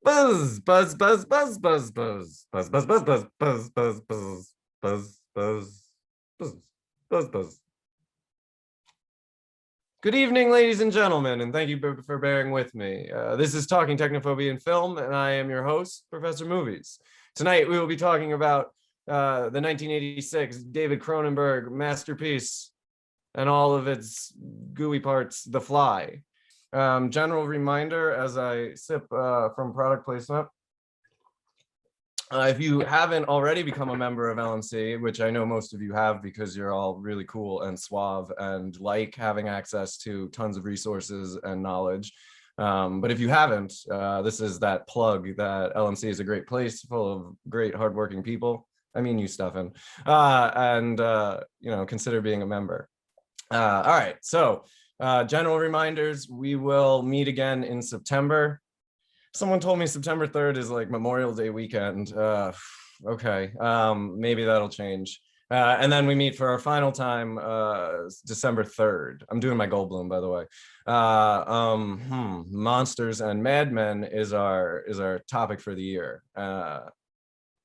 Buzz, buzz, buzz, buzz, buzz, buzz, buzz, buzz, buzz, buzz, buzz, buzz, buzz, buzz, buzz, buzz, buzz, buzz. Good evening, ladies and gentlemen, and thank you for bearing with me. This is Talking Technophobia in Film, and I am your host, Professor Movies. Tonight, we will be talking about the 1986 David Croneberg masterpiece and all of its gooey parts, The Fly. General reminder as I sip from product placement. If you haven't already become a member of LMC, which I know most of you have because you're all really cool and suave and like having access to tons of resources and knowledge. But if you haven't, this is that plug that LMC is a great place full of great hardworking people. I mean you, Stefan. And consider being a member. All right, so general reminders, we will meet again in September. Someone told me September 3rd is like Memorial Day weekend. Okay, maybe that'll change. And then we meet for our final time, December 3rd. I'm doing my Goldblum, by the way. Monsters and Madmen is our topic for the year.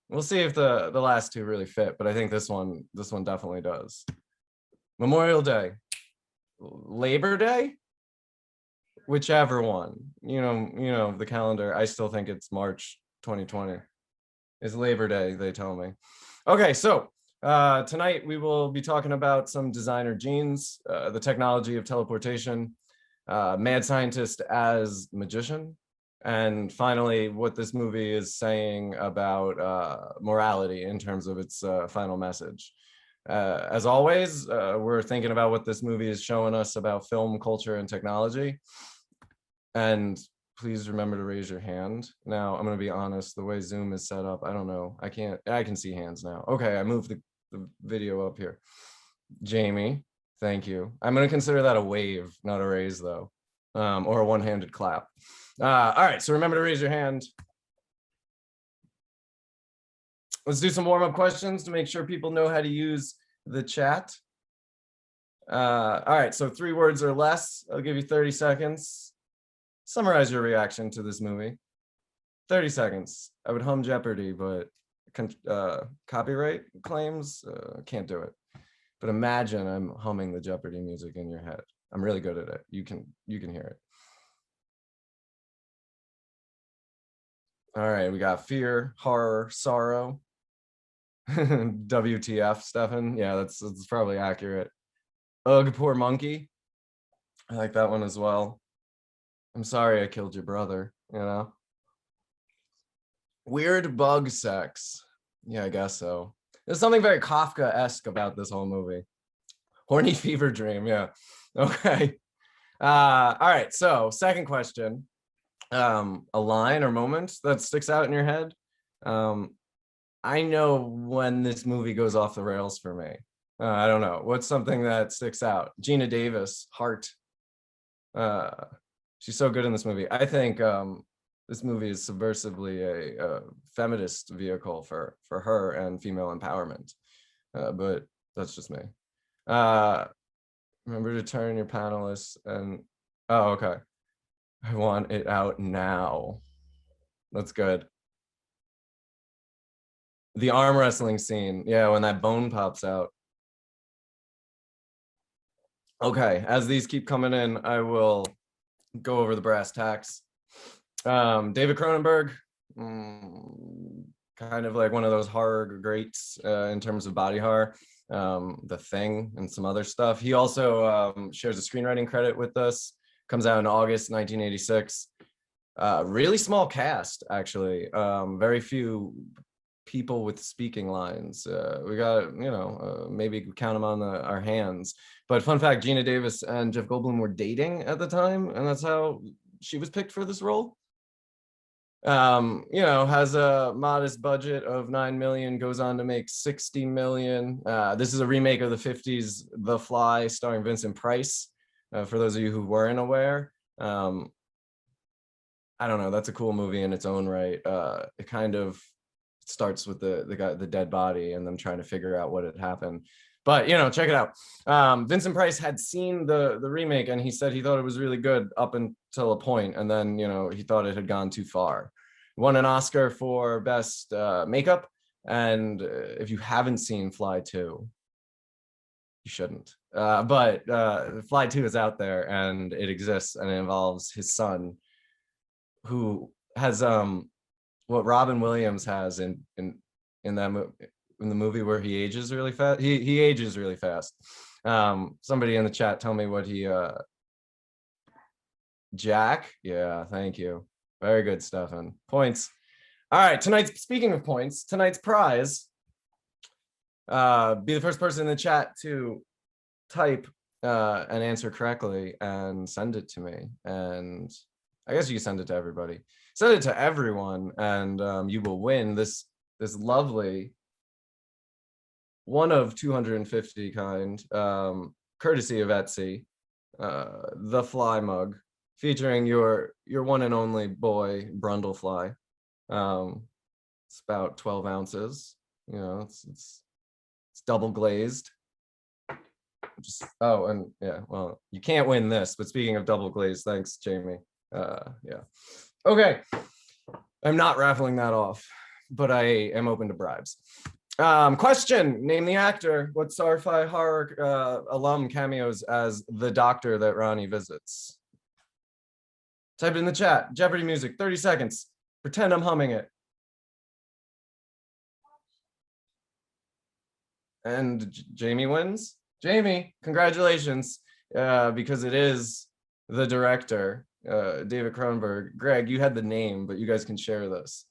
We'll see if the last two really fit, but I think this one definitely does. Memorial Day, Labor Day, whichever one, you know the calendar. I still think it's March 2020. It's Labor Day, they tell me. Okay, so tonight we will be talking about some designer genes, the technology of teleportation, mad scientist as magician, and finally what this movie is saying about morality in terms of its final message. As always, we're thinking about what this movie is showing us about film, culture, and technology. And please remember to raise your hand. Now, I'm going to be honest, the way Zoom is set up, I don't know. I can see hands now. Okay, I moved the video up here. Jamie, thank you. I'm going to consider that a wave, not a raise, though, or a one-handed clap. All right, so remember to raise your hand. Let's do some warm-up questions to make sure people know how to use the chat. All right, so 3 words or less. I'll give you 30 seconds. Summarize your reaction to this movie. 30 seconds. I would hum Jeopardy, but copyright claims, can't do it. But imagine I'm humming the Jeopardy music in your head. I'm really good at it. You can hear it. All right, we got fear, horror, sorrow. WTF, Stefan? Yeah, that's probably accurate. Ugh, poor monkey. I like that one as well. I'm sorry I killed your brother, Weird bug sex. Yeah, I guess so. There's something very Kafka-esque about this whole movie. Horny fever dream, yeah. Okay. All right, so second question. A line or moment that sticks out in your head. I know when this movie goes off the rails for me. I don't know. What's something that sticks out? Gina Davis, Heart. She's so good in this movie. I think this movie is subversively a feminist vehicle for her and female empowerment. But that's just me. Remember to turn your panelists and... Oh, okay. I want it out now. That's good. The arm wrestling scene. Yeah, when that bone pops out. Okay, as these keep coming in, I will go over the brass tacks. David Croneberg, kind of like one of those horror greats in terms of body horror. The Thing and some other stuff. He also shares a screenwriting credit with us. Comes out in August 1986. Really small cast, actually. Very few people with speaking lines. We got, maybe count them on our hands. But fun fact, Gina Davis and Jeff Goldblum were dating at the time, and that's how she was picked for this role. Has a modest budget of 9 million, goes on to make 60 million. This is a remake of the 50s The Fly, starring Vincent Price. For those of you who weren't aware. I don't know, that's a cool movie in its own right. It kind of starts with the dead body and them trying to figure out what had happened. But check it out. Vincent Price had seen the remake, and he said he thought it was really good up until a point, and then he thought it had gone too far. Won an Oscar for best makeup. And if you haven't seen Fly 2, you shouldn't. But Fly 2 is out there and it exists, and it involves his son, who has what Robin Williams has in that in the movie where he ages really fast. He ages really fast. Somebody in the chat tell me what he Jack. Yeah, thank you. Very good, Stefan. Points. All right, speaking of points, tonight's prize. Be the first person in the chat to type an answer correctly and send it to me. And I guess you can send it to everybody. Send it to everyone, and you will win this lovely one of 250 kind, courtesy of Etsy, the Fly mug, featuring your one and only boy Brundlefly. It's about 12 ounces. You know, it's double glazed. Oh, and yeah, well, you can't win this, but speaking of double glazed, thanks, Jamie. Yeah. Okay. I'm not raffling that off, but I am open to bribes. Question: name the actor. What sci-fi horror alum cameos as the doctor that Ronnie visits? Type it in the chat. Jeopardy music, 30 seconds. Pretend I'm humming it. And Jamie wins. Jamie, congratulations, because it is the director, David Croneberg. Greg, you had the name, but you guys can share this.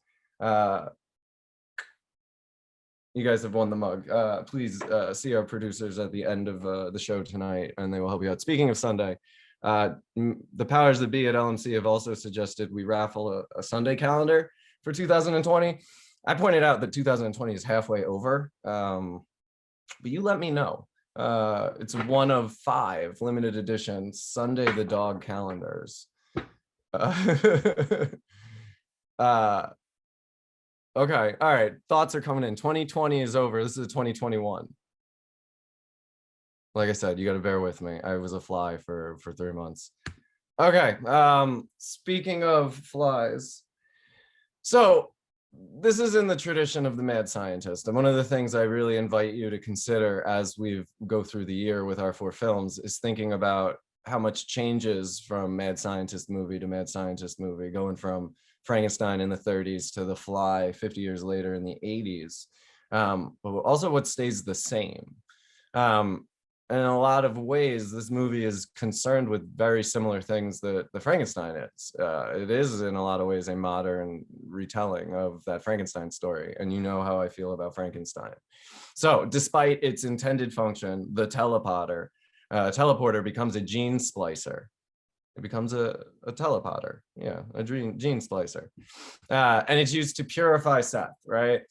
You guys have won the mug. Please see our producers at the end of the show tonight, and they will help you out. Speaking of Sunday, the powers that be at LMC have also suggested we raffle a Sunday calendar for 2020. I pointed out that 2020 is halfway over, but you let me know. It's one of 5 limited edition Sunday the Dog calendars. Okay, all right, thoughts are coming in. 2020 is over. This is 2021. Like I said, you got to bear with me. I was a fly for 3 months. Okay, speaking of flies, so this is in the tradition of the mad scientist, and one of the things I really invite you to consider as we go through the year with our 4 films is thinking about how much changes from mad scientist movie to mad scientist movie, going from Frankenstein in the 30s to The Fly 50 years later in the 80s, but also what stays the same. And in a lot of ways, this movie is concerned with very similar things that the Frankenstein is. It is, in a lot of ways, a modern retelling of that Frankenstein story. And you know how I feel about Frankenstein. So despite its intended function, the teleporter becomes a gene splicer. It becomes a teleporter, yeah, a gene splicer. And it's used to purify Seth, right?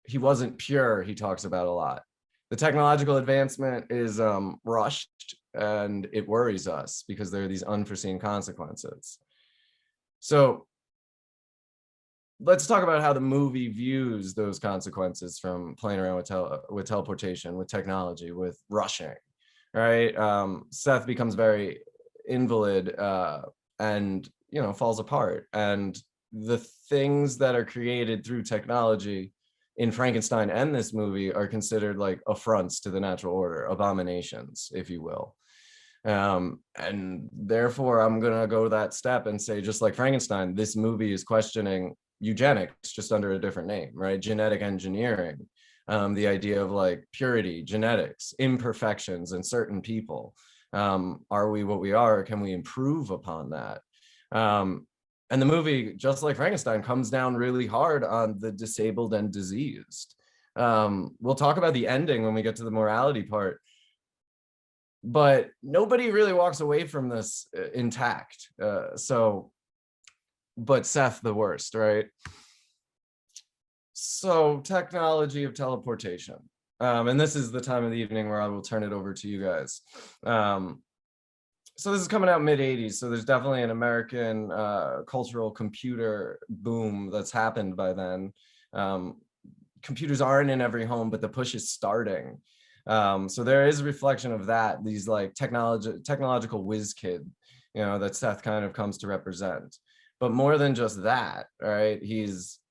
He wasn't pure, he talks about a lot. The technological advancement is rushed, and it worries us because there are these unforeseen consequences. So let's talk about how the movie views those consequences from playing around with teleportation, with technology, with rushing, right? Seth becomes very invalid and, you know, falls apart. And the things that are created through technology in Frankenstein and this movie are considered like affronts to the natural order, abominations, if you will. And therefore, I'm going to go that step and say, just like Frankenstein, this movie is questioning eugenics just under a different name, right? Genetic engineering, the idea of like purity, genetics, imperfections in certain people. Are we what we are? Can we improve upon that? And the movie, just like Frankenstein, comes down really hard on the disabled and diseased. We'll talk about the ending when we get to the morality part, but nobody really walks away from this intact. But Seth the worst, right? So technology of teleportation. And this is the time of the evening where I will turn it over to you guys. So this is coming out mid-'80s, so there's definitely an American cultural computer boom that's happened by then. Computers aren't in every home, but the push is starting. So there is a reflection of that, these like technological whiz kid, you know, that Seth kind of comes to represent. But more than just that, right? He's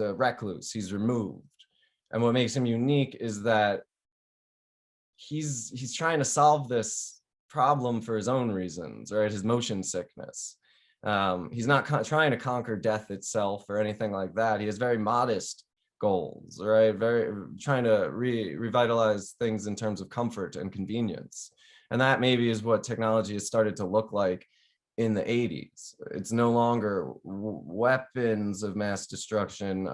a recluse. He's removed, and what makes him unique is that he's trying to solve this problem for his own reasons, right? His motion sickness. He's not trying to conquer death itself or anything like that. He has very modest goals, right? Very trying to revitalize things in terms of comfort and convenience. And that maybe is what technology has started to look like in the 80s. It's no longer weapons of mass destruction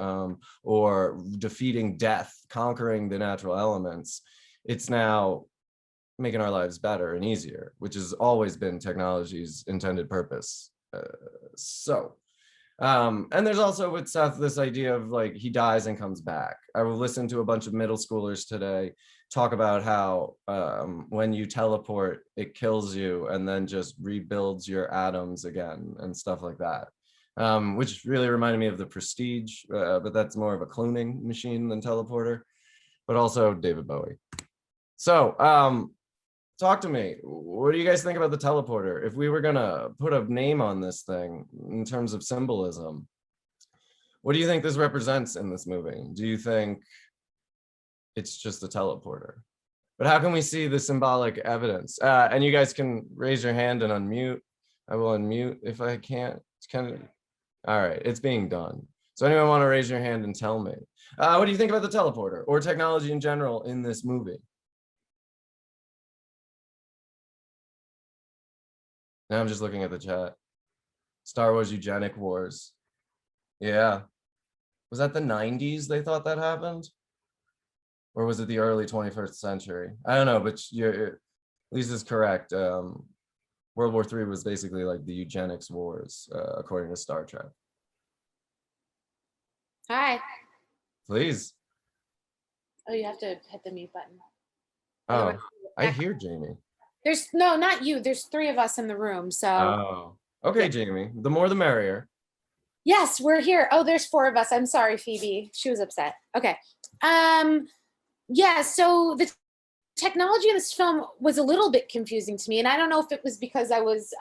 or defeating death, conquering the natural elements. It's now making our lives better and easier, which has always been technology's intended purpose. And there's also with Seth this idea of like he dies and comes back. I will listen to a bunch of middle schoolers today talk about how when you teleport, it kills you and then just rebuilds your atoms again and stuff like that, which really reminded me of the Prestige, but that's more of a cloning machine than teleporter, but also David Bowie. So talk to me. What do you guys think about the teleporter? If we were gonna put a name on this thing in terms of symbolism, what do you think this represents in this movie? Do you think it's just a teleporter? But how can we see the symbolic evidence? And you guys can raise your hand and unmute. I will unmute if I can't. It's kind of, all right, it's being done. So anyone want to raise your hand and tell me? What do you think about the teleporter or technology in general in this movie? Now I'm just looking at the chat. Star Wars Eugenic Wars. Yeah. Was that the 90s they thought that happened? Or was it the early 21st century? I don't know, but Lisa's correct. World War III was basically like the eugenics wars, according to Star Trek. Hi. Please. Oh, you have to hit the mute button. Oh, I hear Jamie. There's no, not you. There's 3 of us in the room, so. Oh, okay, yeah. Jamie. The more the merrier. Yes, we're here. Oh, there's 4 of us. I'm sorry, Phoebe. She was upset. Okay. Yeah, so the technology in this film was a little bit confusing to me, and I don't know if it was because I was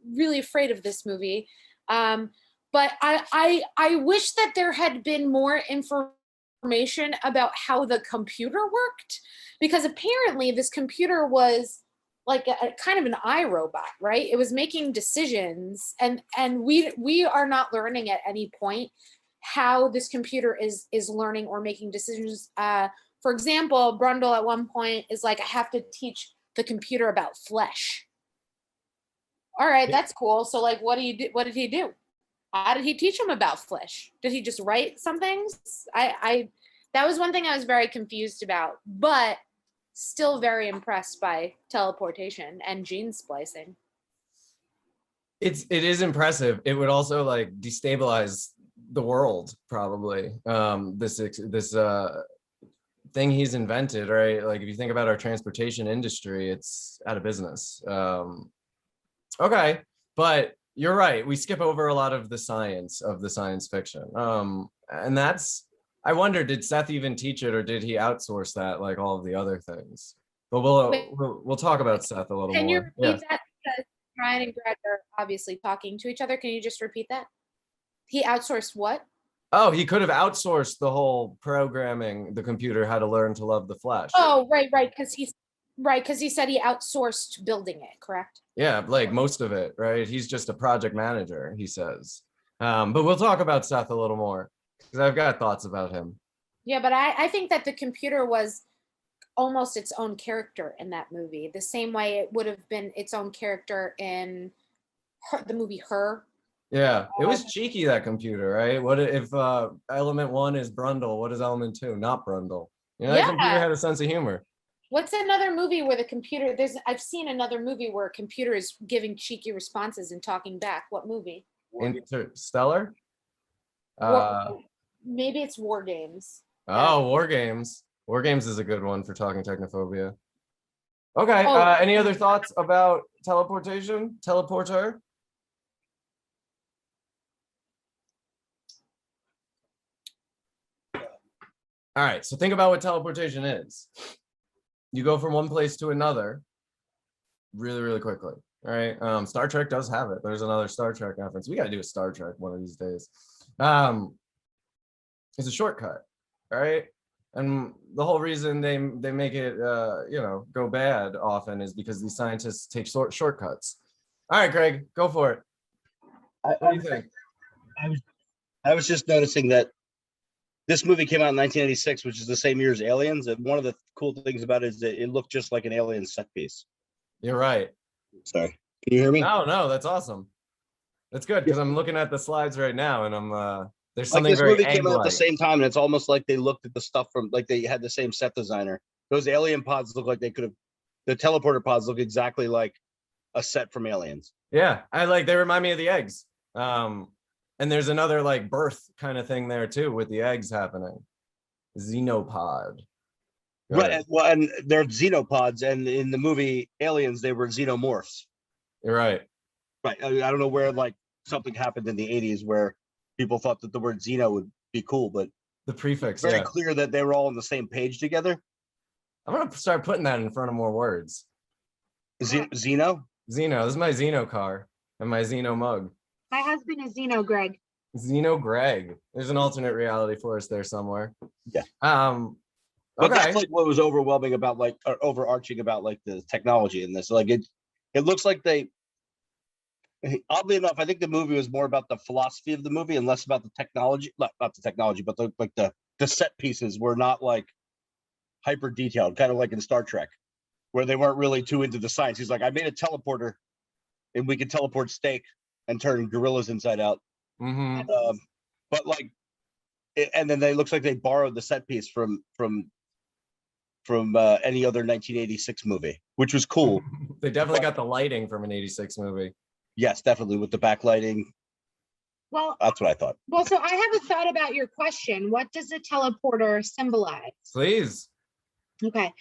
really afraid of this movie, but I wish that there had been more information about how the computer worked, because apparently this computer was like a kind of an iRobot, right? It was making decisions, and we are not learning at any point how this computer is learning or making decisions. For example, Brundle at one point is like, I have to teach the computer about flesh. All right, that's cool. So like, what did he do? How did he teach him about flesh? Did he just write some things? That was one thing I was very confused about, but still very impressed by teleportation and gene splicing. It is impressive. It would also like destabilize the world probably. This thing he's invented, right? Like if you think about our transportation industry, it's out of business. Okay, but you're right. We skip over a lot of the science of the science fiction. And that's, I wonder, did Seth even teach it or did he outsource that like all of the other things? But we'll talk about Seth a little more. Can you repeat that? Because Ryan and Greg are obviously talking to each other. Can you just repeat that? He outsourced what? Oh, he could have outsourced the whole programming the computer how to learn to love the flesh. Oh, right, because he said he outsourced building it, correct? Yeah, like most of it, right? He's just a project manager, he says. But we'll talk about Seth a little more because I've got thoughts about him. Yeah, but I think that the computer was almost its own character in that movie, the same way it would have been its own character in the movie Her. Yeah, it was cheeky, that computer, right? What if element 1 is Brundle? What is element 2? Not Brundle. You know, that computer had a sense of humor. What's another movie where the computer, I've seen another movie where a computer is giving cheeky responses and talking back. What movie? Interstellar? Maybe it's War Games. Oh, War Games. War Games is a good one for talking technophobia. Okay, any other thoughts about teleportation? Teleporter? All right, so think about what teleportation is. You go from one place to another really, really quickly. right? Star Trek does have it. There's another Star Trek reference. We got to do a Star Trek one of these days. It's a shortcut, right? And the whole reason they make it go bad often is because these scientists take shortcuts. All right, Greg, go for it. What do you think? I was just noticing that this movie came out in 1986, which is the same year as Aliens. And one of the cool things about it is that it looked just like an Alien set piece. You're right. Sorry, can you hear me? No, that's awesome. That's good because I'm looking at the slides right now, and I'm there's something this very movie came out at the egg-like. same time, and it's almost like they looked at the stuff from like they had the same set designer. Those alien pods look like they could have. The teleporter pods look exactly like a set from Aliens. Yeah, they remind me of the eggs. And there's another like birth kind of thing there too with the eggs happening. Xenopod. Go Right. ahead. Well, and they're xenopods, and in the movie Aliens, they were xenomorphs. You're right. Right. I don't know where like something happened in the 80s where people thought that the word xeno would be cool, but The prefix. very Yeah. clear that they were all on the same page together. I'm gonna start putting that in front of more words. Xeno? Xeno. This is my Xeno car and my Xeno mug. My husband is Zeno, Greg. Xeno Greg. There's an alternate reality for us there somewhere. Yeah. Okay. But that's like what was overwhelming about like or overarching about like the technology in this. Like it looks like they oddly enough, I think the movie was more about the philosophy of the movie and less about the technology. Not the technology, but the set pieces were not like hyper detailed, kind of like in Star Trek, where they weren't really too into the science. He's like, I made a teleporter and we can teleport steak and turn gorillas inside out. Mm-hmm. But like, and then it looks like they borrowed the set piece from any other 1986 movie, which was cool. They definitely got the lighting from an 86 movie. Yes, definitely with the backlighting. Well, That's what I thought. well, so I have a thought about your question. What does a teleporter symbolize? Please. Okay.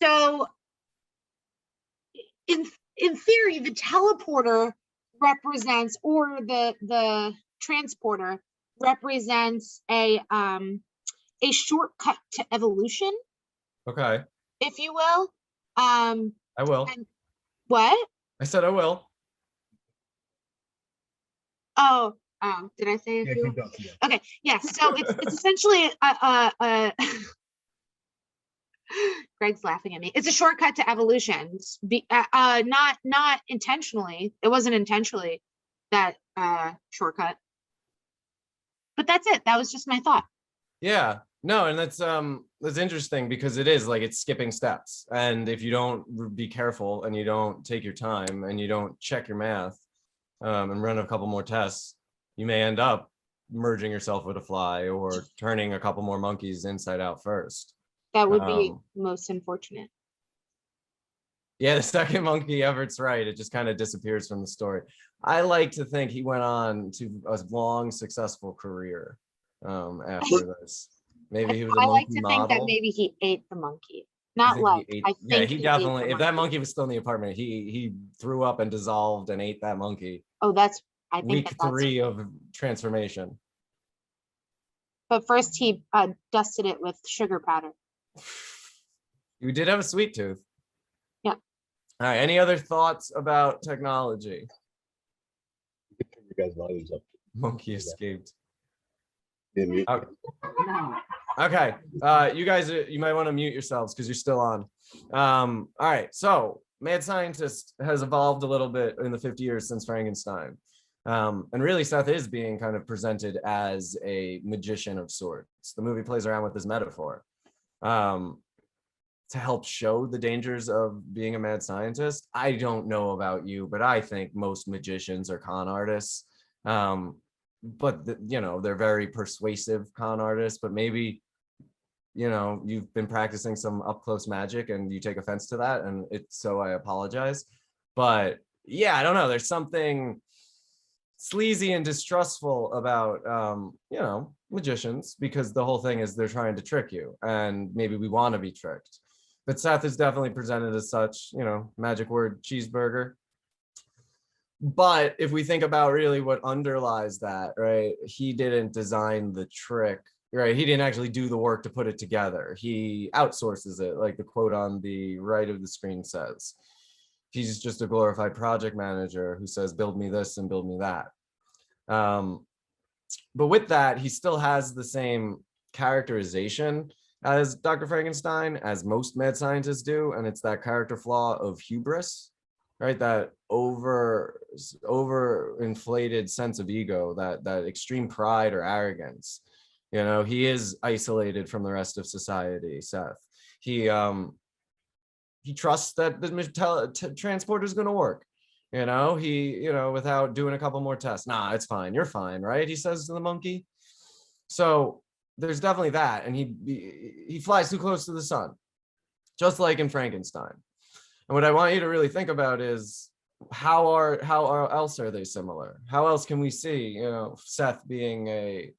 So in theory, the teleporter represents, or the transporter represents a shortcut to evolution, Okay. if you will. I will. And what? I said I will. Oh, did I say if you will? Okay, yeah. So it's essentially Greg's laughing at me. It's a shortcut to evolution. Not intentionally. It wasn't intentionally that shortcut. But that's it. That was just my thought. Yeah. No, and that's interesting because it is like it's skipping steps. And if you don't be careful and you don't take your time and you don't check your math and run a couple more tests, you may end up merging yourself with a fly or turning a couple more monkeys inside out first. That would be most unfortunate. Yeah, the second monkey, Everett's right. It just kind of disappears from the story. I like to think he went on to a long, successful career after this. Maybe he was a I monkey like to model. think that maybe he ate the monkey. Not like. Yeah, he definitely. If that monkey. monkey was still in the apartment, he threw up and dissolved and ate that monkey. Oh, I think Week that's 3 of transformation. But first he dusted it with sugar powder. You did have a sweet tooth. Yeah. All right. Any other thoughts about technology? You guys' volumes up. Monkey escaped. Yeah, Okay. You guys, you might want to mute yourselves because you're still on. All right. So, mad scientist has evolved a little bit in the 50 years since Frankenstein. And really, Seth is being kind of presented as a magician of sorts. The movie plays around with this metaphor to help show the dangers of being a mad scientist. I don't know about you, but I think most magicians are con artists. But they're very persuasive con artists, but maybe you've been practicing some up close magic and you take offense to that, and so I apologize. But yeah, I don't know, there's something sleazy and distrustful about magicians, because the whole thing is they're trying to trick you, and maybe we want to be tricked. But Seth is definitely presented as such, magic word cheeseburger. But if we think about really what underlies that, right, he didn't design the trick, right? He didn't actually do the work to put it together. He outsources it, like the quote on the right of the screen says. He's just a glorified project manager who says, build me this and build me that. But with that, he still has the same characterization as Dr. Frankenstein, as most mad scientists do, and it's that character flaw of hubris, right? That overinflated sense of ego, that extreme pride or arrogance. You know, he is isolated from the rest of society, Seth. He trusts that the transporter is going to work. You know, without doing a couple more tests. Nah, it's fine. You're fine, right? He says to the monkey. So there's definitely that. And he flies too close to the sun, just like in Frankenstein. And what I want you to really think about is how else are they similar? How else can we see, you know, Seth being a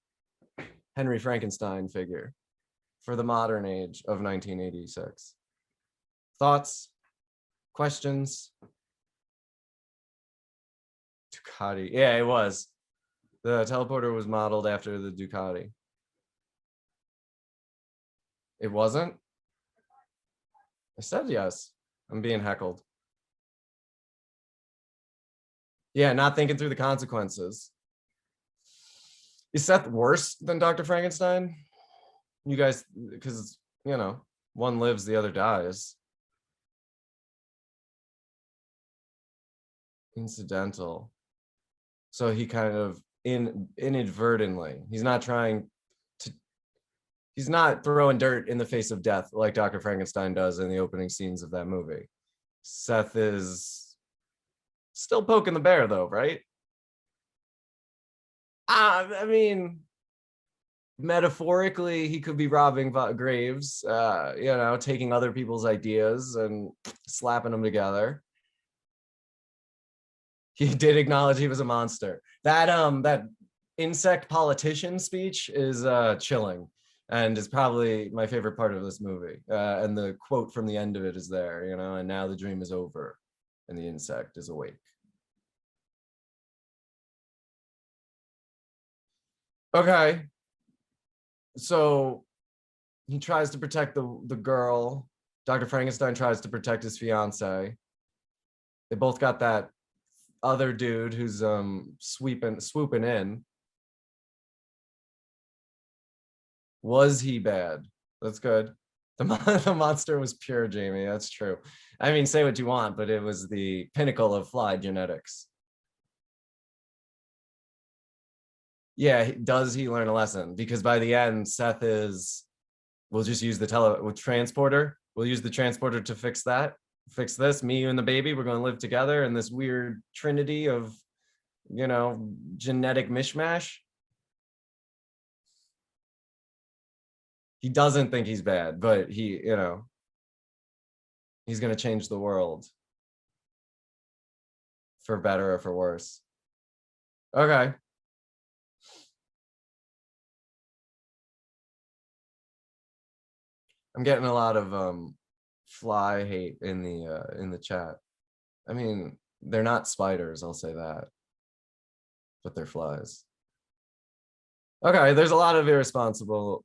Henry Frankenstein figure for the modern age of 1986? Thoughts? Questions? Ducati. Yeah, it was. The teleporter was modeled after the Ducati. It wasn't? I said yes. I'm being heckled. Yeah, not thinking through the consequences. Is Seth worse than Dr. Frankenstein? You guys, because, you know, one lives, the other dies. Incidental. So he kind of inadvertently, he's not trying to, he's not throwing dirt in the face of death like Dr. Frankenstein does in the opening scenes of that movie. Seth is still poking the bear though, right? I mean, metaphorically, he could be robbing graves, you know, taking other people's ideas and slapping them together. He did acknowledge he was a monster. That insect politician speech is chilling and is probably my favorite part of this movie. And the quote from the end of it is there, you know, and now the dream is over and the insect is awake. Okay. So he tries to protect the girl. Dr. Frankenstein tries to protect his fiance. They both got that other dude who's swooping in. Was he bad? That's good. The monster was pure, Jamie. That's true. I mean, say what you want, but it was the pinnacle of fly genetics. Yeah, does he learn a lesson? Because by the end, Seth is, we'll just use the transporter. We'll use the transporter to fix that. Fix this, me, you, and the baby. We're going to live together in this weird trinity of, you know, genetic mishmash. He doesn't think he's bad, but he, you know, he's going to change the world for better or for worse. Okay. I'm getting a lot of fly hate in the chat. I mean, they're not spiders, I'll say that, but they're flies. Okay, there's a lot of irresponsible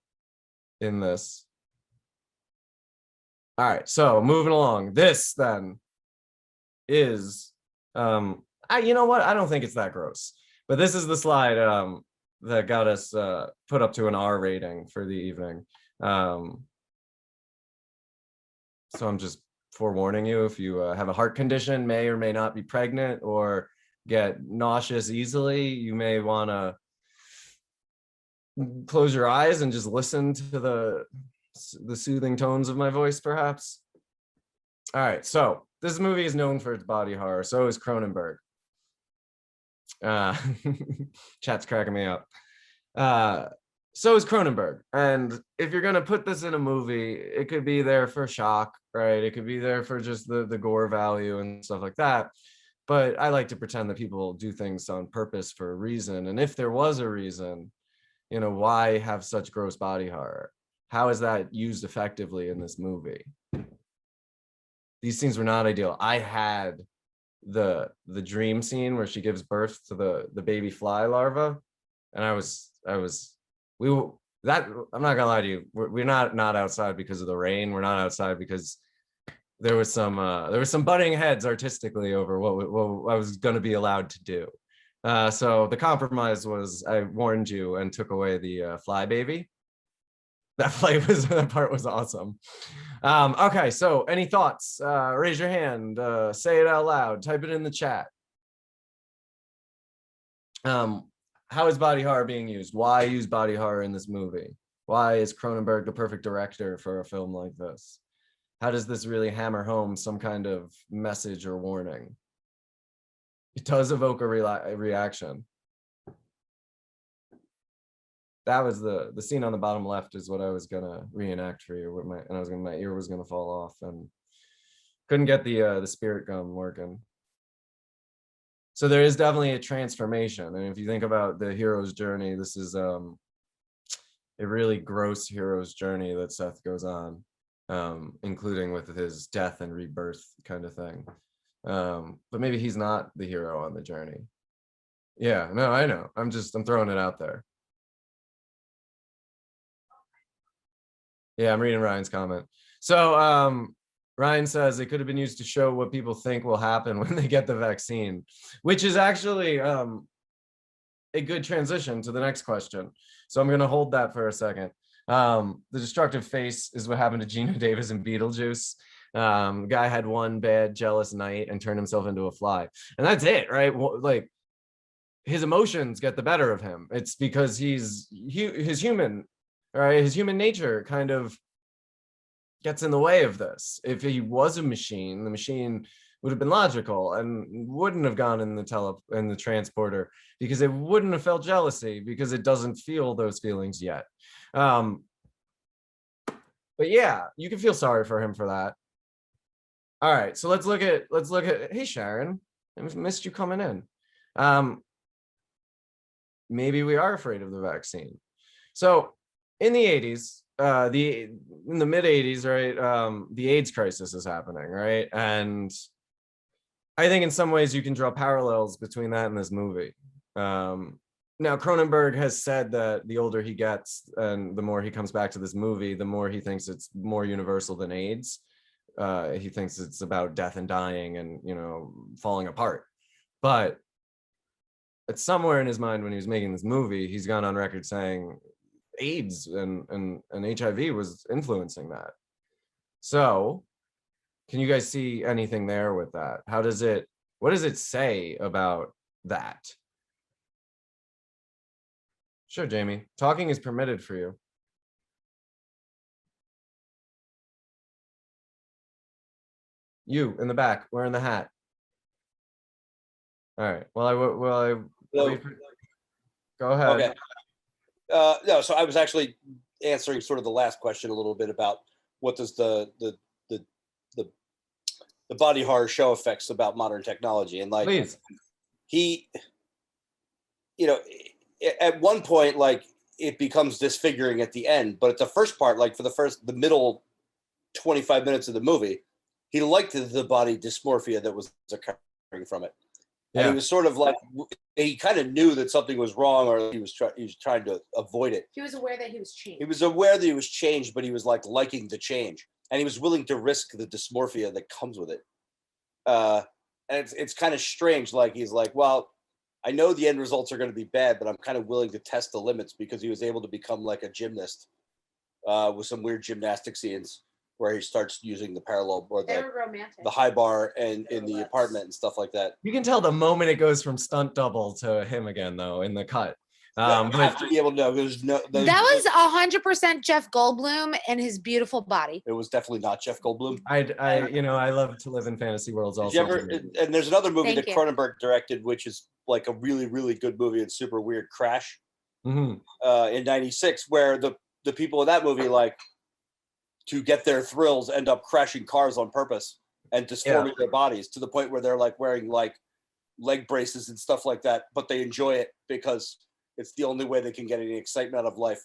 in this. All right, so moving along. This then is, you know what? I don't think it's that gross, but this is the slide that got us put up to an R rating for the evening. So I'm just forewarning you, if you have a heart condition, may or may not be pregnant, or get nauseous easily, you may want to close your eyes and just listen to the soothing tones of my voice, perhaps. All right, so this movie is known for its body horror. So is Cronenberg. Chat's cracking me up. So is Cronenberg. And if you're going to put this in a movie, it could be there for shock, right? It could be there for just the gore value and stuff like that. But I like to pretend that people do things on purpose for a reason. And if there was a reason, you know, why have such gross body horror? How is that used effectively in this movie? These scenes were not ideal. I had the dream scene where she gives birth to the baby fly larva, and I'm not gonna lie to you, we're not outside because of the rain. We're not outside because there was some butting heads artistically over what I was going to be allowed to do. So the compromise was I warned you and took away the fly baby. That part was awesome. Okay, so any thoughts? Raise your hand, say it out loud, type it in the chat. How is body horror being used? Why use body horror in this movie? Why is Cronenberg the perfect director for a film like this? How does this really hammer home some kind of message or warning? It does evoke a reaction. That was the scene on the bottom left is what I was gonna reenact for you. My ear was gonna fall off and couldn't get the spirit gum working. So there is definitely a transformation, and if you think about the hero's journey, this is a really gross hero's journey that Seth goes on, including with his death and rebirth kind of thing. But maybe he's not the hero on the journey. Yeah, no, I know. I'm throwing it out there. Yeah, I'm reading Ryan's comment. So Ryan says it could have been used to show what people think will happen when they get the vaccine, which is actually a good transition to the next question. So I'm going to hold that for a second. The destructive face is what happened to Gina Davis in Beetlejuice. Guy had one bad jealous night and turned himself into a fly, and that's it, right? Like his emotions get the better of him. It's because his human, right? His human nature kind of gets in the way of this. If he was a machine, the machine would have been logical and wouldn't have gone in the transporter, because it wouldn't have felt jealousy, because it doesn't feel those feelings yet. But yeah, you can feel sorry for him for that. All right, so let's look at hey Sharon, I missed you coming in. Maybe we are afraid of the vaccine. So in the 80s, in the mid 80s, right, the AIDS crisis is happening, right? And I think in some ways you can draw parallels between that and this movie. Now, Cronenberg has said that the older he gets and the more he comes back to this movie, the more he thinks it's more universal than AIDS. He thinks it's about death and dying and, you know, falling apart. But it's somewhere in his mind when he was making this movie, he's gone on record saying AIDS and HIV was influencing that. So can you guys see anything there with that? What does it say about that? Sure, Jamie. Talking is permitted for you. You in the back, wearing the hat. All right. Well, go ahead. Okay. No, so I was actually answering sort of the last question a little bit about what does the body horror show effects about modern technology, and like Please. he, you know, at one point like it becomes disfiguring at the end, but at the first part, like for the middle 25 minutes of the movie, he liked the body dysmorphia that was occurring from it. And he was sort of like, he kind of knew that something was wrong, or he was trying to avoid it. He was aware that he was changed. He was aware that he was changed, but he was like liking the change, and he was willing to risk the dysmorphia that comes with it. And it's kind of strange. Like he's like, well, I know the end results are going to be bad, but I'm kind of willing to test the limits, because he was able to become like a gymnast with some weird gymnastic scenes where he starts using the parallel or the high bar and in the apartment and stuff like that. You can tell the moment it goes from stunt double to him again, though, in the cut. You have to be able to know. That was 100% Jeff Goldblum and his beautiful body. It was definitely not Jeff Goldblum. I love to live in fantasy worlds also. And there's another movie Thank that you. Cronenberg directed, which is like a really, really good movie. It's super weird. Crash Mm-hmm. In '96, where the people in that movie, like, to get their thrills, end up crashing cars on purpose and distorting their bodies to the point where they're like wearing like leg braces and stuff like that, but they enjoy it because it's the only way they can get any excitement out of life.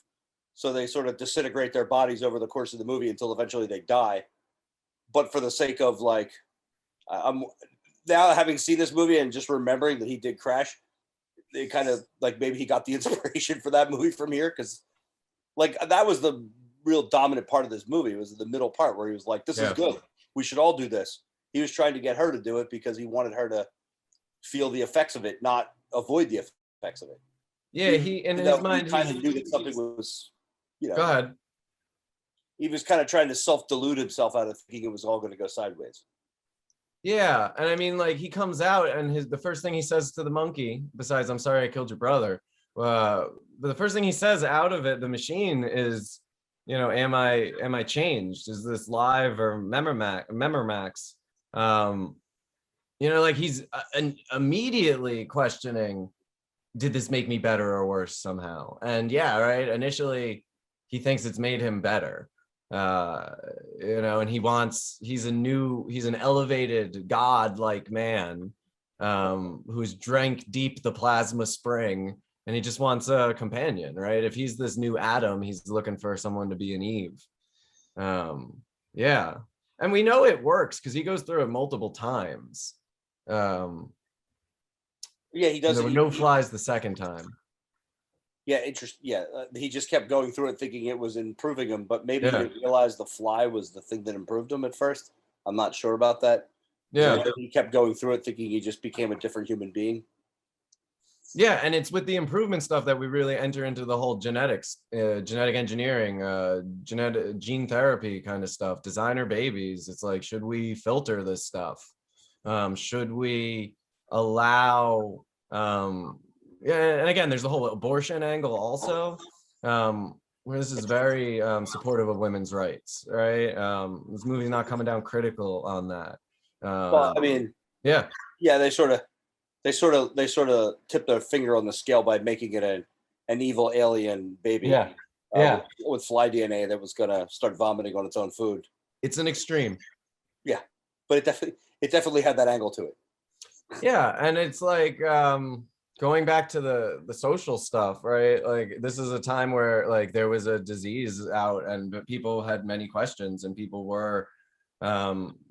So they sort of disintegrate their bodies over the course of the movie until eventually they die. But for the sake of like, I'm now having seen this movie and just remembering that he did Crash, it kind of like maybe he got the inspiration for that movie from here, because like that was the real dominant part of this movie, was the middle part where he was like, this is good. we should all do this. He was trying to get her to do it because he wanted her to feel the effects of it, not avoid the effects of it. Yeah, he in his mind, kind of knew that something was, you know. Go ahead. He was kind of trying to self-delude himself out of thinking it was all going to go sideways. Yeah, and I mean, like, he comes out and the first thing he says to the monkey, besides "I'm sorry I killed your brother," but the first thing he says out of it, the machine, is, you know, am I changed? Is this live or Memomax? You know, like, he's immediately questioning, did this make me better or worse somehow? And yeah, right. Initially, he thinks it's made him better. You know, and he's an elevated god-like man who's drank deep the plasma spring, and he just wants a companion, right? If he's this new Adam, he's looking for someone to be an Eve. Yeah, and we know it works because he goes through it multiple times. Yeah, he does. There were no flies the second time. Yeah, interesting. Yeah, he just kept going through it thinking it was improving him, but maybe Yeah. he didn't realize the fly was the thing that improved him at first. I'm not sure about that. Yeah. He kept going through it thinking he just became a different human being. Yeah, and it's with the improvement stuff that we really enter into the whole genetics, genetic engineering, gene therapy kind of stuff, designer babies. It's like, should we filter this stuff? Should we allow, yeah, and again, there's the whole abortion angle also, where this is very supportive of women's rights, right? This movie's not coming down critical on that. Well, I mean, yeah, they sort of tip their finger on the scale by making it an evil alien baby. Yeah. Yeah. With fly DNA that was gonna start vomiting on its own food. It's an extreme. Yeah, but it definitely had that angle to it. Yeah, and it's like going back to the social stuff, right? Like, this is a time where, like, there was a disease out and people had many questions and people were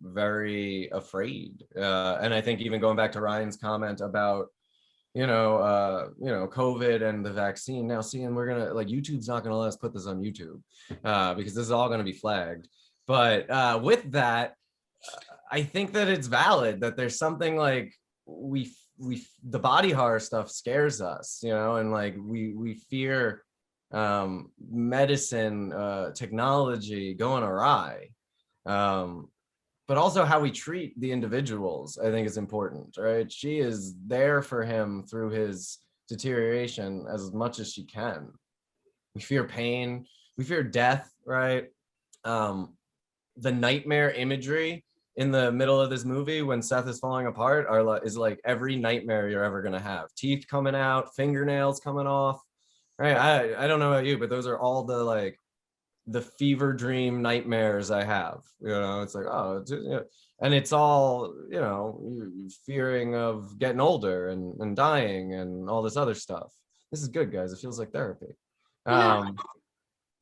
very afraid. And I think even going back to Ryan's comment about, you know, COVID and the vaccine, now seeing we're gonna, like, YouTube's not gonna let us put this on YouTube because this is all gonna be flagged. But with that, I think that it's valid that there's something like the body horror stuff scares us, you know, and like we fear medicine, technology going awry. But also how we treat the individuals, I think, is important, right? She is there for him through his deterioration as much as she can. We fear pain, we fear death, right? The nightmare imagery in the middle of this movie when Seth is falling apart is like every nightmare you're ever gonna have. Teeth coming out, fingernails coming off, right? I don't know about you, but those are all the fever dream nightmares I have. You know, it's like, oh, you know, and it's all, you know, fearing of getting older and dying and all this other stuff. This is good, guys. It feels like therapy.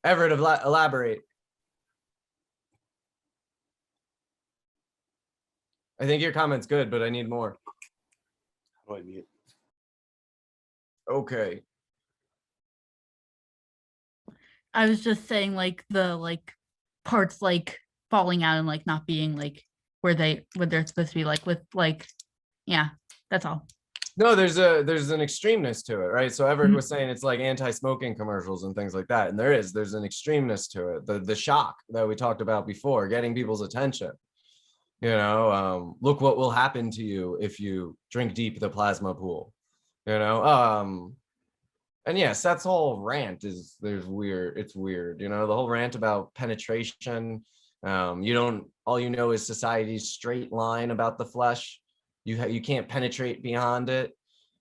Everett, elaborate. I think your comment's good, but I need more. How do I mute? Okay. I was just saying, like, the parts like falling out and like not being like where they're supposed to be, like with like, yeah, that's all. No, there's an extremeness to it, right? So Everett was saying it's like anti-smoking commercials and things like that, and there's an extremeness to it. The shock that we talked about before, getting people's attention. You know, look what will happen to you if you drink deep the plasma pool. You know, and yeah, Seth's whole rant it's weird. You know, the whole rant about penetration. All you know is society's straight line about the flesh. You can't penetrate beyond it.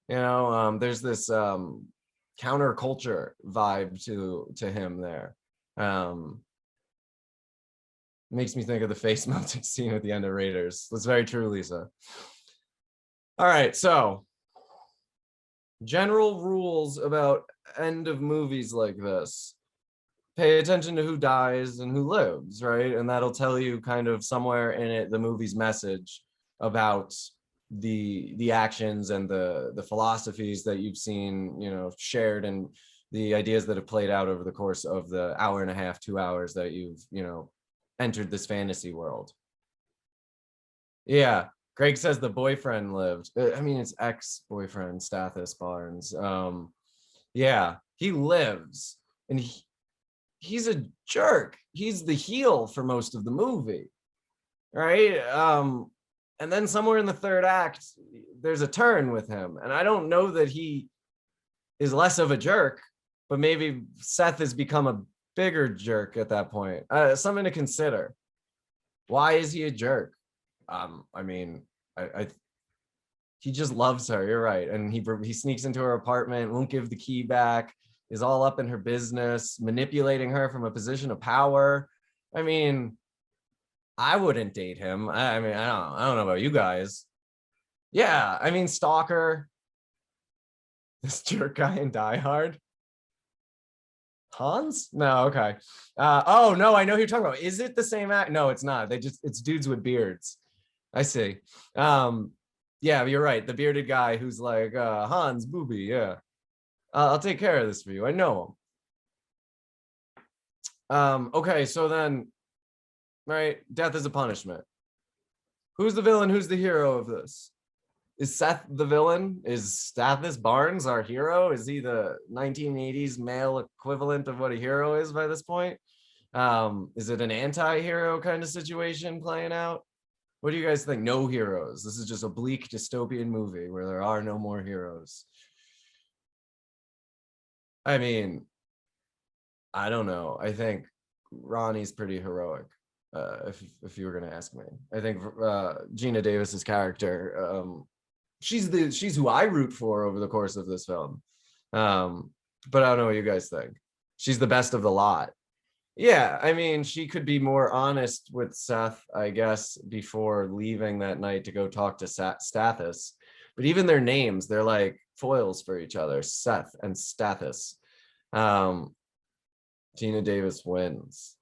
You know, there's this counterculture vibe to him there. Makes me think of the face melting scene at the end of Raiders. That's very true, Lisa. All right, so general rules about end of movies like this. Pay attention to who dies and who lives, right? And that'll tell you kind of somewhere in it the movie's message about the actions and the philosophies that you've seen, you know, shared, and the ideas that have played out over the course of the hour and a half, 2 hours that you've, you know, entered this fantasy world. Yeah. Greg says the boyfriend lived. I mean, it's ex-boyfriend, Stathis Barnes. Yeah, he lives. And he's a jerk. He's the heel for most of the movie. Right? And then somewhere in the third act, there's a turn with him. And I don't know that he is less of a jerk, but maybe Seth has become a bigger jerk at that point. Something to consider. Why is he a jerk? I mean, I he just loves her. You're right, and he sneaks into her apartment, won't give the key back, is all up in her business, manipulating her from a position of power. I mean, I wouldn't date him. I mean, I don't know about you guys. Yeah, I mean, stalker. This jerk guy in Die Hard. Hans? No, okay. Oh no, I know who you're talking about. Is it the same act? No, it's not. It's dudes with beards. I see. Yeah, you're right. The bearded guy who's like Hans Booby. Yeah, I'll take care of this for you. I know him. Okay, so then, right, death is a punishment. Who's the villain? Who's the hero of this? Is Seth the villain? Is Stathis Barnes our hero? Is he the 1980s male equivalent of what a hero is by this point? Is it an anti-hero kind of situation playing out? What do you guys think? No heroes. This is just a bleak dystopian movie where there are no more heroes. I mean, I don't know. I think Ronnie's pretty heroic. If you were going to ask me, I think Gina Davis's character, she's who I root for over the course of this film. But I don't know what you guys think. She's the best of the lot. Yeah, I mean, she could be more honest with Seth, I guess, before leaving that night to go talk to Stathis. But even their names, they're like foils for each other, Seth and Stathis. Gina Davis wins.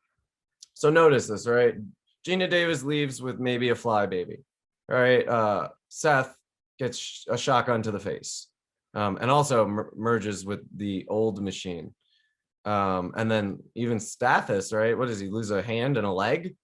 So notice this, right? Gina Davis leaves with maybe a fly baby, right? Seth gets a shotgun to the face, and also merges with the old machine. And then even Stathis, right? What does he lose, a hand and a leg?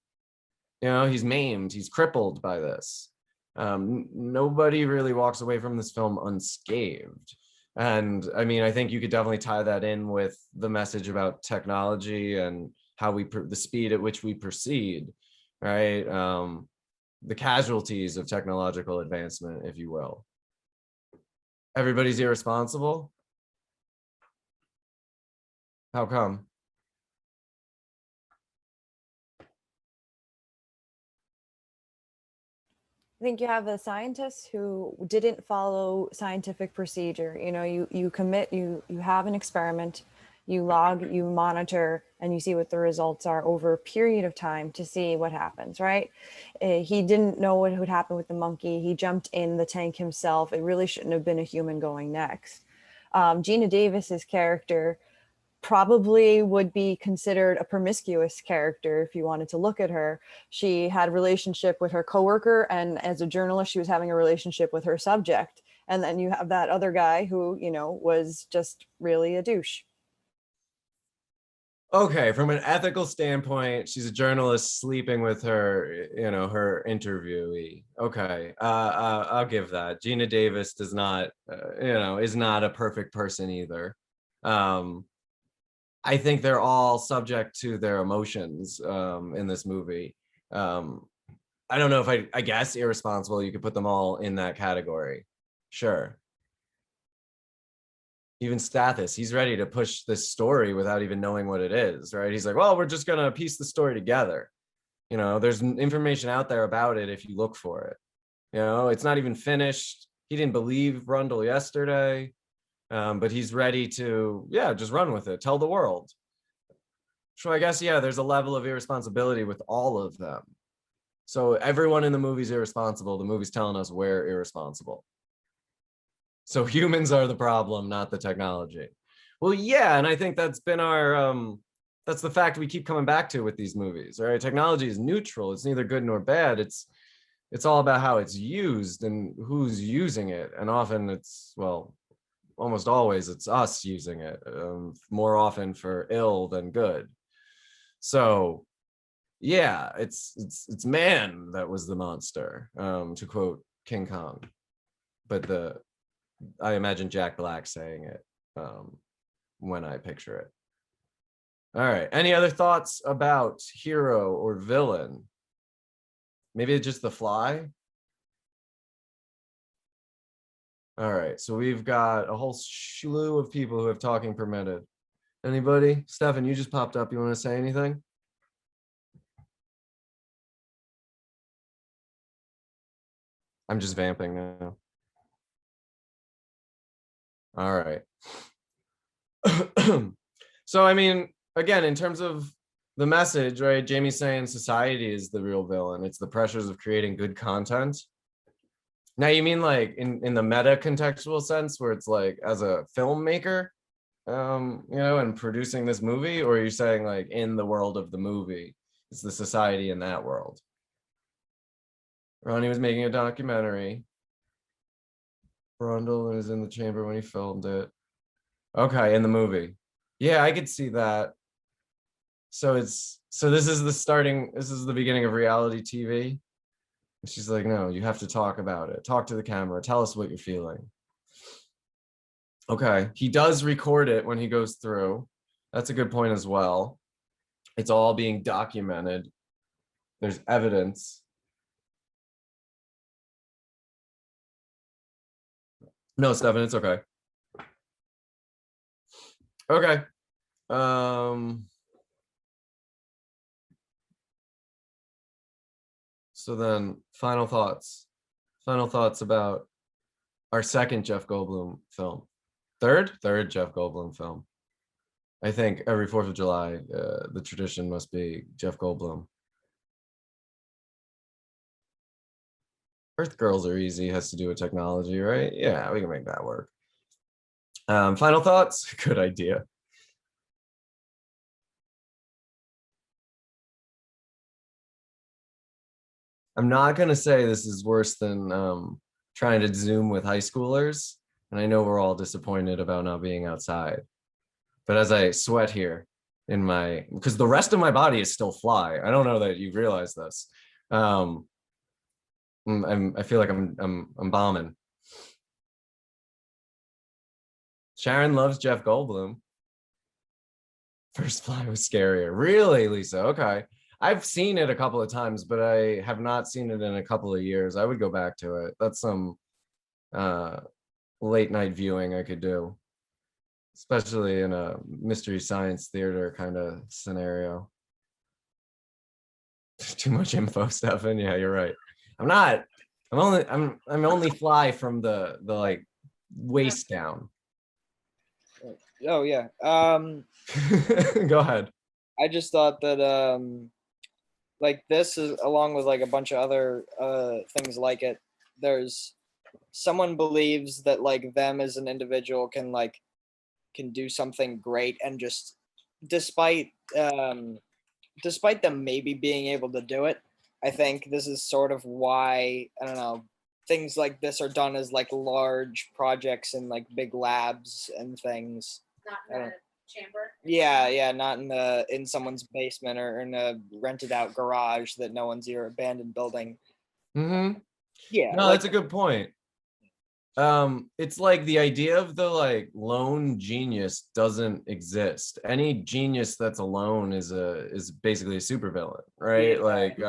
You know, he's maimed, he's crippled by this. Nobody really walks away from this film unscathed. And I mean, I think you could definitely tie that in with the message about technology and how the speed at which we proceed, right? The casualties of technological advancement, if you will. Everybody's irresponsible. How come? I think you have the scientists who didn't follow scientific procedure. You know, you commit, you have an experiment, you log, you monitor, and you see what the results are over a period of time to see what happens, right? He didn't know what would happen with the monkey. He jumped in the tank himself. It really shouldn't have been a human going next. Gina Davis's character probably would be considered a promiscuous character if you wanted to look at her. She had a relationship with her coworker, and as a journalist, she was having a relationship with her subject. And then you have that other guy who, you know, was just really a douche. Okay, from an ethical standpoint, she's a journalist sleeping with her, you know, her interviewee. Okay, I'll give that. Gina Davis does not, you know, is not a perfect person either. I think they're all subject to their emotions in this movie. I don't know if I guess irresponsible, you could put them all in that category. Sure. Even Stathis, he's ready to push this story without even knowing what it is, right? He's like, well, we're just going to piece the story together. You know, there's information out there about it if you look for it. You know, it's not even finished. He didn't believe Rundle yesterday. But he's ready to, yeah, just run with it, tell the world. So I guess, yeah, there's a level of irresponsibility with all of them. So everyone in the movie's irresponsible. The movie's telling us we're irresponsible. So humans are the problem, not the technology. Well, yeah, and I think that's been our, that's the fact we keep coming back to with these movies, right? Technology is neutral. It's neither good nor bad. It's all about how it's used and who's using it. And often it's, well, almost always it's us using it, more often for ill than good. So yeah, it's man that was the monster, to quote King Kong. But I imagine Jack Black saying it when I picture it. All right. Any other thoughts about hero or villain? Maybe it's just The Fly. All right. So we've got a whole slew of people who have talking permitted. Anybody? Stefan, you just popped up. You want to say anything? I'm just vamping now. All right. So, I mean, again, in terms of the message, right? Jamie's saying society is the real villain. It's the pressures of creating good content. Now, you mean like in the meta contextual sense, where it's like as a filmmaker, and producing this movie, or are you saying like in the world of the movie, it's the society in that world? Ronnie was making a documentary. Brundle was in the chamber when he filmed it. Okay, in the movie. Yeah, I could see that. So this is the beginning of reality TV. And she's like, no, you have to talk about it. Talk to the camera. Tell us what you're feeling. Okay, he does record it when he goes through. That's a good point as well. It's all being documented. There's evidence. No, Stefan, it's okay. Okay. So then final thoughts about our second Jeff Goldblum film. Third Jeff Goldblum film. I think every 4th of July, the tradition must be Jeff Goldblum. Earth Girls Are Easy has to do with technology, right? Yeah, we can make that work. Final thoughts? Good idea. I'm not going to say this is worse than trying to Zoom with high schoolers. And I know we're all disappointed about not being outside. But as I sweat here because the rest of my body is still fly. I don't know that you realize this. I feel like I'm bombing. Sharon loves Jeff Goldblum. First Fly was scarier. Really, Lisa? Okay. I've seen it a couple of times, but I have not seen it in a couple of years. I would go back to it. That's some late night viewing I could do, especially in a mystery science theater kind of scenario. Too much info, Stefan. Yeah, you're right. I'm only fly from the like waist down. Oh yeah. Go ahead. I just thought that like this is along with like a bunch of other things like it. There's someone believes that like them as an individual can do something great, and just despite them maybe being able to do it, I think this is sort of why, I don't know, things like this are done as like large projects in like big labs and things. Not in a chamber. Yeah, not in someone's basement or in a rented out garage that no one's your abandoned building. Mm-hmm. Yeah, no, that's a good point. It's like the idea of the like lone genius doesn't exist. Any genius that's alone is basically a supervillain, right? Yeah. Like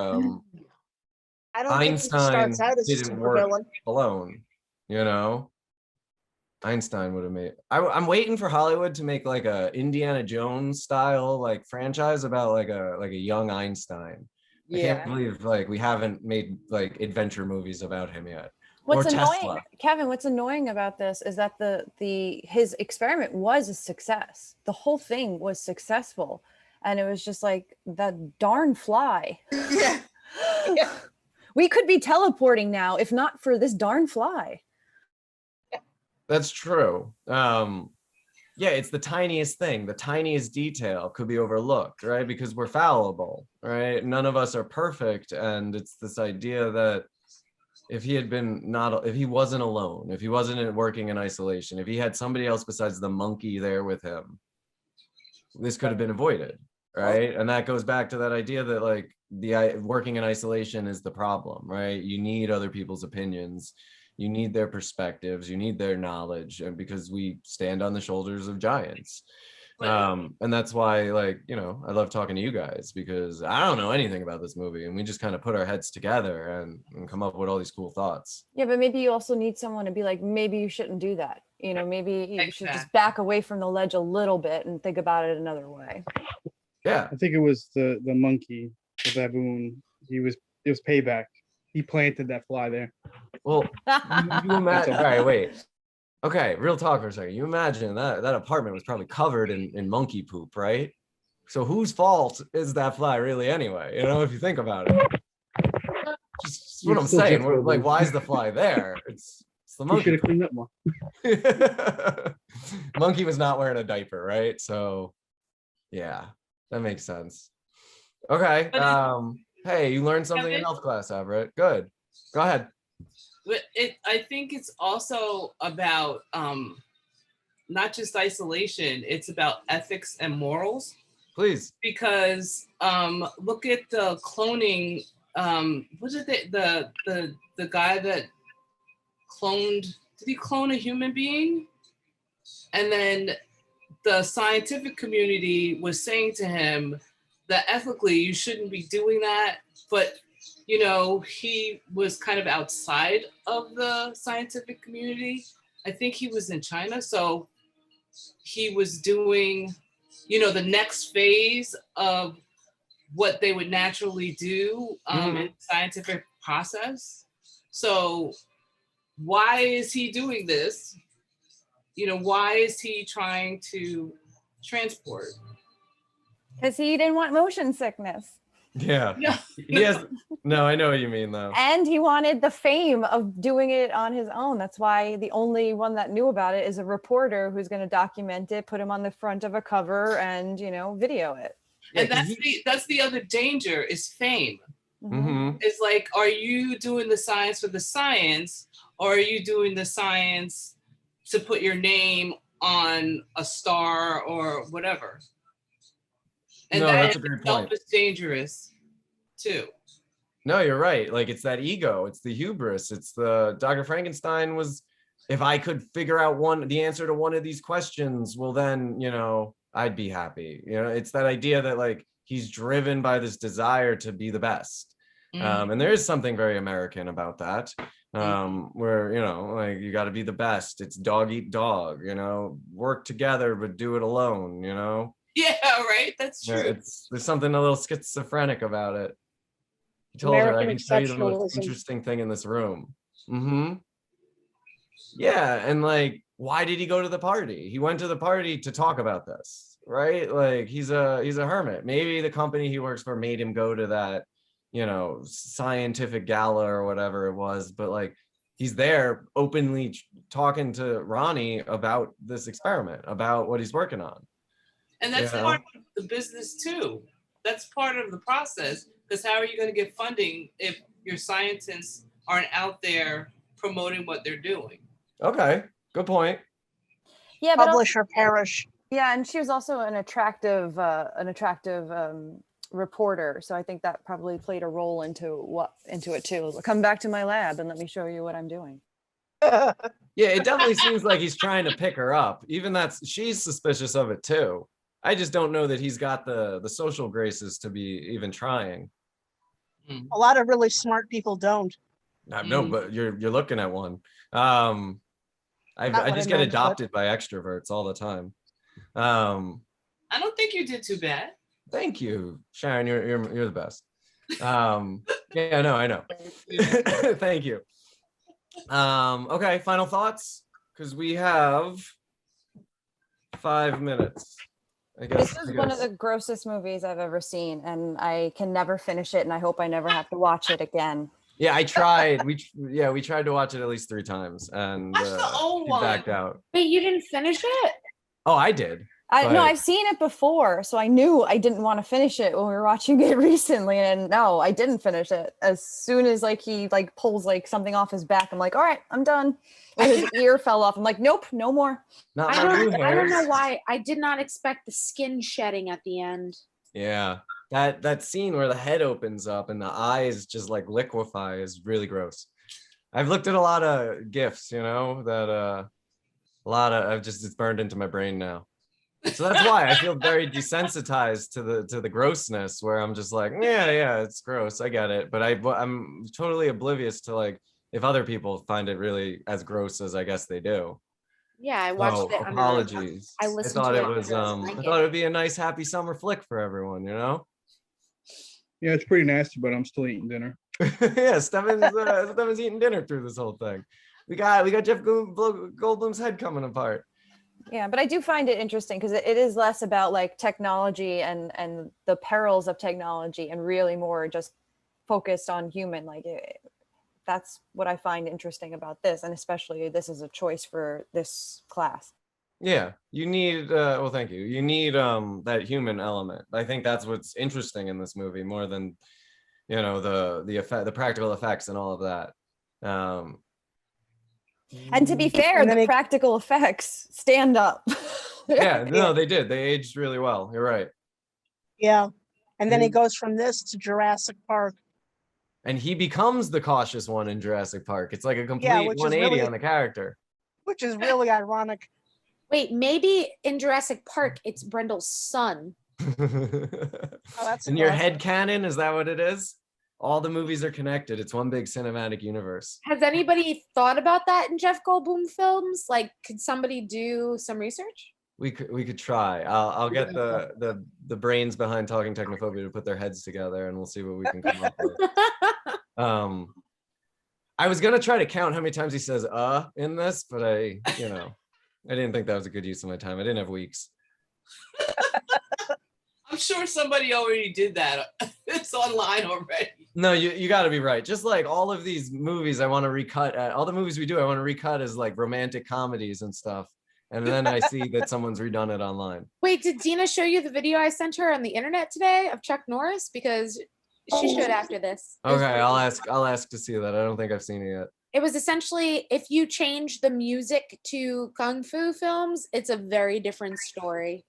I don't Einstein think he starts out as a didn't work supervillain. alone, Einstein would have made. I'm waiting for Hollywood to make like a Indiana Jones style like franchise about like a young Einstein. I can't believe like we haven't made like adventure movies about him yet. What's or annoying, Tesla. Kevin, what's annoying about this is that his experiment was a success. The whole thing was successful. And it was just like that darn fly. Yeah. Yeah. We could be teleporting now if not for this darn fly. That's true. Yeah, it's the tiniest thing, the tiniest detail could be overlooked, right? Because we're fallible, right? None of us are perfect. And it's this idea that if he wasn't alone, if he wasn't working in isolation, if he had somebody else besides the monkey there with him, this could have been avoided, right? And that goes back to that idea that like working in isolation is the problem, right? You need other people's opinions, you need their perspectives, you need their knowledge, and because we stand on the shoulders of giants. And that's why, like, you know, I love talking to you guys, because I don't know anything about this movie, and we just kind of put our heads together and come up with all these cool thoughts. Yeah, but maybe you also need someone to be like, maybe you shouldn't do that. You know, maybe you should just back away from the ledge a little bit and think about it another way. Yeah. I think it was the monkey, the baboon. It was payback. He planted that fly there. Well, you imagine. All right, wait. Okay, real talk for a second. You imagine that apartment was probably covered in monkey poop, right? So whose fault is that fly really anyway? You know, if you think about it. Just what I'm saying. Like, why is the fly there? It's the You monkey. should have cleaned up more. Monkey was not wearing a diaper, right? So yeah, that makes sense. Okay. Hey, you learned something in health class, Everett. Good. Go ahead. But I think it's also about not just isolation, it's about ethics and morals. Please. Because look at the cloning, was it the guy that cloned, did he clone a human being? And then the scientific community was saying to him that ethically you shouldn't be doing that, but you know, he was kind of outside of the scientific community. I think he was in China, so he was doing, you know, the next phase of what they would naturally do in the scientific process. So why is he doing this? You know, why is he trying to transport? Because he didn't want motion sickness. Yeah. No. He has, no, I know what you mean though. And he wanted the fame of doing it on his own. That's why the only one that knew about it is a reporter who's going to document it, put him on the front of a cover and, you know, video it. Yeah, And that's the other danger is fame. Mm-hmm. It's like, are you doing the science for the science, or are you doing the science to put your name on a star or whatever? And No, that that's a great point. is dangerous too. No, you're right. Like, it's that ego, it's the hubris, it's the Dr. Frankenstein was, if I could figure out the answer to one of these questions, well then, you know, I'd be happy. You know, it's that idea that like he's driven by this desire to be the best. And there is something very American about that. Where, you know, like you got to be the best. It's dog eat dog, you know, work together, but do it alone, you know? Yeah, right. That's true. Yeah, there's something a little schizophrenic about it. He told her, I American can tell you the most exceptionalism. interesting thing in this room. Yeah, and like, why did he go to the party? He went to the party to talk about this, right? Like, he's a hermit. Maybe the company he works for made him go to that, you know, scientific gala or whatever it was, but like, he's there openly talking to Ronnie about this experiment, about what he's working on. And that's part of the business too. That's part of the process, because how are you going to get funding if your scientists aren't out there promoting what they're doing? Okay, good point. Yeah, but Publish or perish. yeah, and she was also an attractive reporter, so I think that probably played a role into it too. Come back to my lab and let me show you what I'm doing. Yeah, it definitely seems like he's trying to pick her up. Even she's suspicious of it too. I just don't know that he's got the social graces to be even trying. A lot of really smart people don't. No, but you're looking at one. I just get adopted by extroverts all the time. I don't think you did too bad. Thank you, Sharon. You're the best. Yeah, no, I know. Thank you. Okay, final thoughts, because we have 5 minutes. I guess. This is one of the grossest movies I've ever seen, and I can never finish it, and I hope I never have to watch it again. Yeah, I tried. We tried to watch it at least 3 times, and That's the old she one. backed out. Wait, you didn't finish it? Oh, I did. No, But- I've seen it before, so I knew I didn't want to finish it when we were watching it recently, and no, I didn't finish it. As soon as like he like pulls like something off his back, I'm like, all right, I'm done. Or his ear fell off. I'm like, nope, no more. Not I my blue don't know hairs. why. I did not expect the skin shedding at the end. Yeah, That scene where the head opens up and the eyes just like liquefy is really gross. I've looked at a lot of GIFs, you know, that a lot of it's burned into my brain now. So that's why I feel very desensitized to the grossness, where I'm just like, yeah, it's gross, I get it, but I'm totally oblivious to like if other people find it really as gross as I guess they do. Yeah, I watched So it. apologies. I listened to it under a I blanket. thought it would be a nice happy summer flick for everyone, you know. Yeah, it's pretty nasty, but I'm still eating dinner. Yeah, Steven's eating dinner through this whole thing. We got Jeff Goldblum's head coming apart. Yeah, but I do find it interesting because it is less about like technology and the perils of technology, and really more just focused on human. Like that's what I find interesting about this, and especially this is a choice for this class. Yeah, you need well, thank you. You need that human element. I think that's what's interesting in this movie more than, you know, the effect, the practical effects and all of that. And to be fair, the practical effects stand up. Yeah, no, they did. They aged really well. You're right. Yeah. And then he goes from this to Jurassic Park. And he becomes the cautious one in Jurassic Park. It's like a complete Yeah, which is 180 really- on the character. Which is really ironic. Wait, maybe in Jurassic Park, it's Brendel's son. Oh, that's In your impressive. head canon, is that what it is? All the movies are connected. It's one big cinematic universe. Has anybody thought about that in Jeff Goldblum films? Like, could somebody do some research? We could try. I'll get the brains behind Talking Technophobia to put their heads together, and we'll see what we can come up with. I was gonna try to count how many times he says in this, but I didn't think that was a good use of my time. I didn't have weeks. I'm sure somebody already did that. It's online already. No, you got to be right. Just like all of these movies, I want to recut. All the movies we do, I want to recut as like romantic comedies and stuff. And then I see that someone's redone it online. Wait, did Dina show you the video I sent her on the internet today of Chuck Norris? Because she should after this. Okay, I'll ask to see that. I don't think I've seen it yet. It was essentially, if you change the music to Kung Fu films, it's a very different story.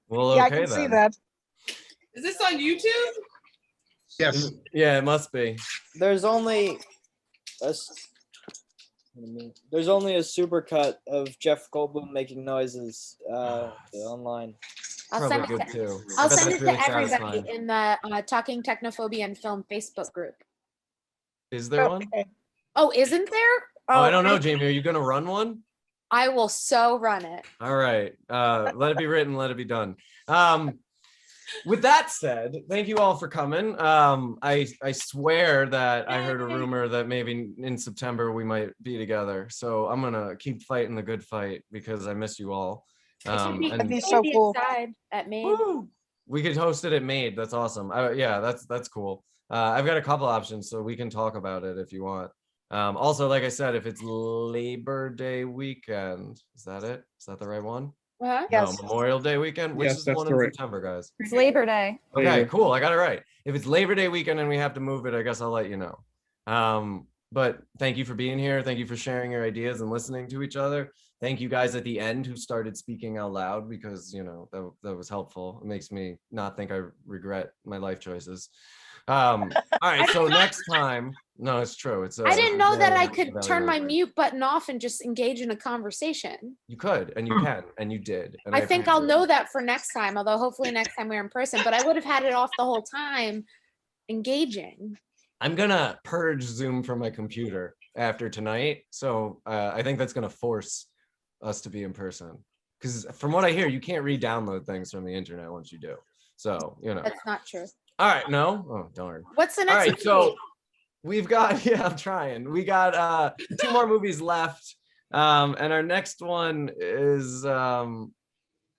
Well, Yeah, okay, I can see then. that. Is this on YouTube? Yes. Yeah, it must be. There's only there's only a supercut of Jeff Goldblum making noises online. I'll send Probably it good to, too. I'll I bet send that's it really to everybody satisfying. in the Talking Technophobia and Film Facebook group. Is there one? Okay. Oh, isn't there? Oh, I don't know, Jamie. Are you gonna run one? I will so run it. All right. Let it be written, let it be done. With that said, thank you all for coming. I swear that I heard a rumor that maybe in September we might be together. So I'm gonna keep fighting the good fight because I miss you all. It should be, That'd be it so should be cool. inside at Maine. Woo! We could host it at Made. That's awesome. Yeah, that's cool. I've got a couple options, so we can talk about it if you want. Also, like I said, if it's Labor Day weekend, is that it? Is that the right one? Huh? Yes. No, Memorial Day weekend. Which Yes, is the that's one the in right- September, guys? It's Labor Day. Okay, Labor. cool. I got it right. If it's Labor Day weekend and we have to move it, I guess I'll let you know. But thank you for being here. Thank you for sharing your ideas and listening to each other. Thank you guys at the end who started speaking out loud because, you know, that was helpful. It makes me not think I regret my life choices. All right, so next time, no, it's true. I didn't know that I very could turn my evaluating. mute button off and just engage in a conversation. You could, and you can, and you did. And I think I'll appreciate know it. that for next time, although hopefully next time we're in person, but I would have had it off the whole time engaging. I'm gonna purge Zoom from my computer after tonight, so I think that's gonna force us to be in person. Because from what I hear, you can't re-download things from the internet once you do. So you know. That's not true. All right, no. Oh darn. What's the All next right, movie? so we've got I'm trying. We got 2 more movies left, and our next one is gonna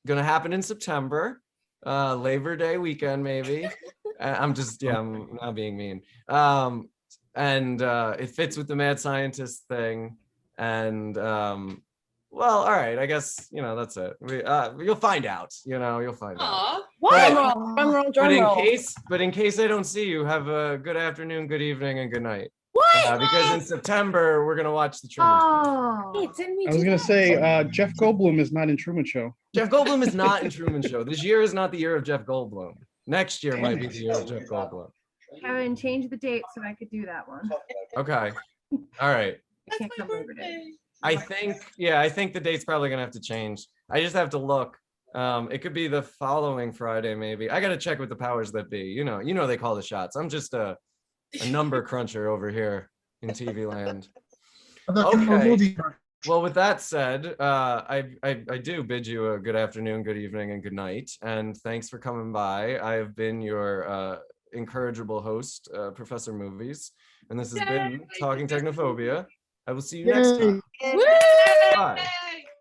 happen in September, Labor Day weekend maybe. I'm not being mean. And it fits with the mad scientist thing, and well, all right, I guess that's it. You'll find out. You'll find out. Aw. Drum roll, But drum roll. in case I don't see you, have a good afternoon, good evening, and good night. What? Because in September we're gonna watch the Truman Show. Wait, didn't we I was do gonna that? say Jeff Goldblum is not in Truman Show. Jeff Goldblum is not in Truman Show. This year is not the year of Jeff Goldblum. Next year might be the year of Jeff Goldblum. Kevin, change the date so I could do that one. Okay. All right. I can't come over today. I think the date's probably gonna have to change. I just have to look. It could be the following Friday, maybe. I gotta check with the powers that be. You know they call the shots. I'm just a number cruncher over here in TV land. Okay. Well, with that said, I do bid you a good afternoon, good evening, and good night. And thanks for coming by. I have been your incorrigible host, Professor Movies. And this has been Talking Technophobia. I will see you next time. Bye.